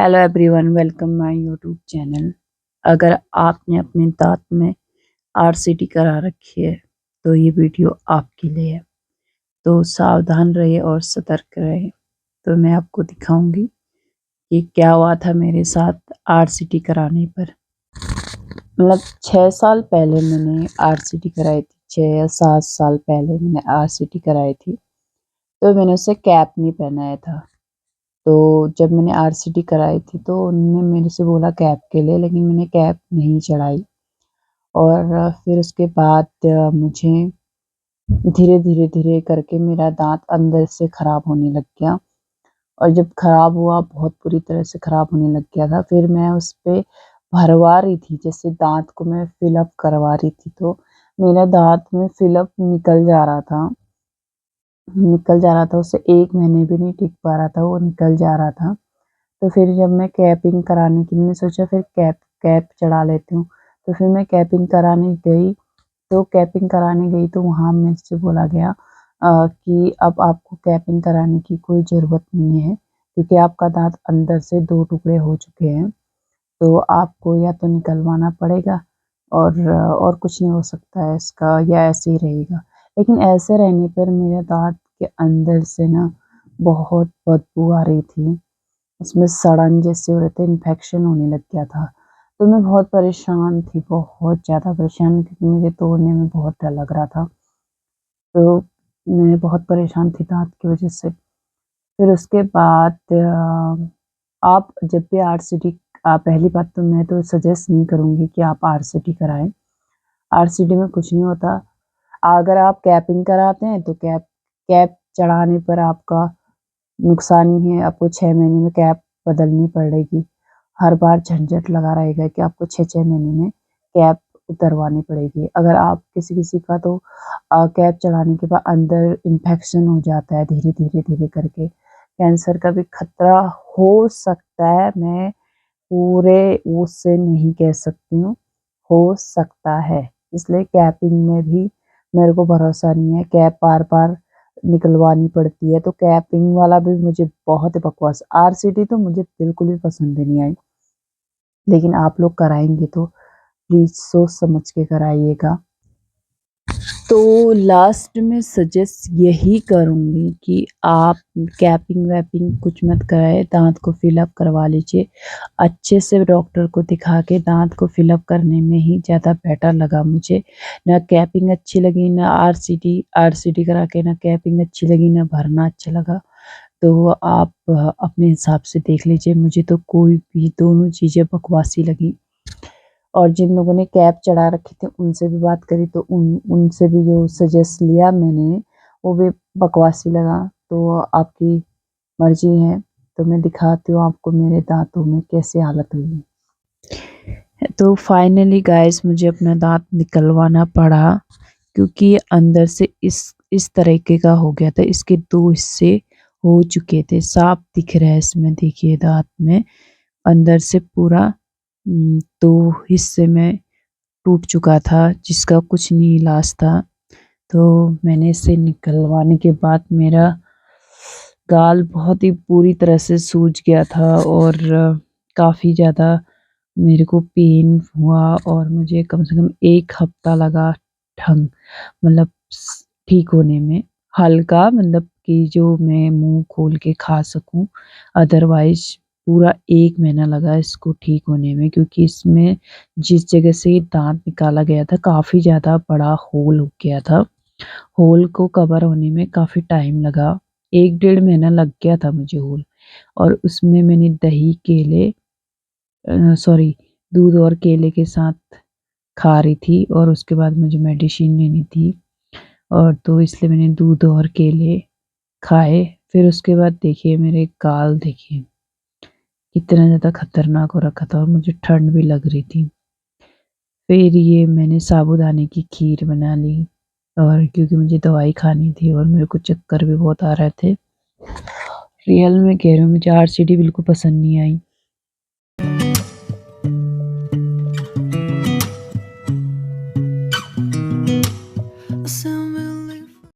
Hello everyone, welcome my YouTube channel. अगर आपने अपने दांत में आरसीटी करा रखी है तो ये वीडियो आपके लिए है। तो सावधान रहिए और सतर्क रहिए। तो मैं आपको दिखाऊंगी कि क्या हुआ था मेरे साथ आरसीटी कराने पर। मतलब 6 साल पहले मैंने आरसीटी कराई थी। 6 या 7 साल पहले मैंने आरसीटी कराई थी। तो मैंने उससे कैप नहीं पहनाया था। तो जब मैंने आरसीटी कराई थी तो उन्होंने मेरे से बोला कैप के लिए, लेकिन मैंने कैप नहीं चढ़ाई। और फिर उसके बाद मुझे धीरे करके मेरा दांत अंदर से ख़राब होने लग गया। और जब ख़राब हुआ, बहुत बुरी तरह से ख़राब होने लग गया था। फिर मैं उस पे भरवा रही थी, जैसे दांत को मैं फिलअप करवा रही थी, तो मेरा दांत में फिलअप निकल जा रहा था। उससे 1 महीने भी नहीं टिक पा रहा था, वो निकल जा रहा था। तो फिर जब मैं कैपिंग कराने की मैंने सोचा फिर कैप चढ़ा लेती हूँ। तो फिर मैं कैपिंग कराने गई। तो कैपिंग कराने गई तो वहाँ मुझसे बोला गया कि अब आपको कैपिंग कराने की कोई ज़रूरत नहीं है, क्योंकि आपका दाँत अंदर से 2 टुकड़े हो चुके हैं। तो आपको या तो निकलवाना पड़ेगा और कुछ नहीं हो सकता है इसका, या ऐसे ही रहेगा। लेकिन ऐसे रहने पर मेरे दाँत के अंदर से ना बहुत बदबू आ रही थी। उसमें सड़न जैसे हो रहे थे, इन्फेक्शन होने लग गया था। तो मैं बहुत परेशान थी, बहुत ज़्यादा परेशान, क्योंकि मुझे तोड़ने में बहुत डर लग रहा था। तो मैं बहुत परेशान थी दाँत की वज़ह से। फिर उसके बाद आप जब भी आरसीटी पहली बात तो मैं तो सजेस्ट नहीं करूँगी कि आप आरसीटी कराएँ। आरसीटी में कुछ नहीं होता। अगर आप कैपिंग कराते हैं तो कैप कैप चढ़ाने पर आपका नुकसान ही है। आपको 6 महीने में कैप बदलनी पड़ेगी। हर बार झंझट लगा रहेगा कि आपको 6-6 महीने में कैप उतरवानी पड़ेगी। अगर आप किसी-किसी का तो कैप चढ़ाने के बाद अंदर इन्फेक्शन हो जाता है धीरे करके। कैंसर का भी खतरा हो सकता है, मैं पूरे वो से नहीं कह सकती हूँ, हो सकता है। इसलिए कैपिंग में भी मेरे को भरोसा नहीं है, कैप बार-बार निकलवानी पड़ती है। तो कैपिंग वाला भी मुझे बहुत बकवास, आरसीटी तो मुझे बिल्कुल भी पसंद नहीं आई। लेकिन आप लोग कराएँगे तो प्लीज़ सोच समझ के कराइएगा। तो लास्ट में सजेस्ट यही करूँगी कि आप कैपिंग-वैपिंग कुछ मत कराएँ, दाँत को फ़िलअप करवा लीजिए। अच्छे से डॉक्टर को दिखा के दाँत को फ़िलअप करने में ही ज़्यादा बेटर लगा मुझे। ना कैपिंग अच्छी लगी, ना आरसीटी करा के ना कैपिंग अच्छी लगी, ना भरना अच्छा लगा। तो आप अपने हिसाब से देख लीजिए। मुझे तो कोई भी दोनों चीज़ें बकवासी लगी। और जिन लोगों ने कैप चढ़ा रखे थे उनसे भी बात करी तो उनसे भी जो सजेस्ट लिया मैंने, वो भी बकवासी लगा। तो आपकी मर्ज़ी है। तो मैं दिखाती हूँ आपको मेरे दाँतों में कैसी हालत हुई है। तो फाइनली गाइस मुझे अपना दाँत निकलवाना पड़ा, क्योंकि अंदर से इस तरीके का हो गया था। इसके 2 हिस्से हो चुके थे। साफ दिख रहा है इसमें, देखिए दाँत में अंदर से पूरा 2 हिस्से में टूट चुका था, जिसका कुछ नहीं इलाज था। तो मैंने इसे निकलवाने के बाद मेरा गाल बहुत ही बुरी तरह से सूज गया था, और काफ़ी ज़्यादा मेरे को पेन हुआ, और मुझे कम से कम 1 हफ्ता लगा ठंग मतलब ठीक होने में। हल्का मतलब कि जो मैं मुँह खोल के खा सकूँ, अदरवाइज़ पूरा 1 महीना लगा इसको ठीक होने में, क्योंकि इसमें जिस जगह से दाँत निकाला गया था काफ़ी ज़्यादा बड़ा होल हो गया था। होल को कवर होने में काफ़ी टाइम लगा। 1 डेढ़ महीना लग गया था मुझे होल। और उसमें मैंने दही, केले सॉरी दूध और केले के साथ खा रही थी, और उसके बाद मुझे मेडिसिन लेनी थी, और तो इसलिए मैंने दूध और केले खाए। फिर उसके बाद देखिए मेरे गाल देखिए, कितना ज़्यादा खतरनाक हो रखा था, और मुझे ठंड भी लग रही थी। फिर ये मैंने साबूदाने की खीर बना ली, और क्योंकि मुझे दवाई खानी थी और मेरे को चक्कर भी बहुत आ रहे थे। रियल में कह रही हूँ, मुझे आरसीटी बिल्कुल पसंद नहीं आई। Assume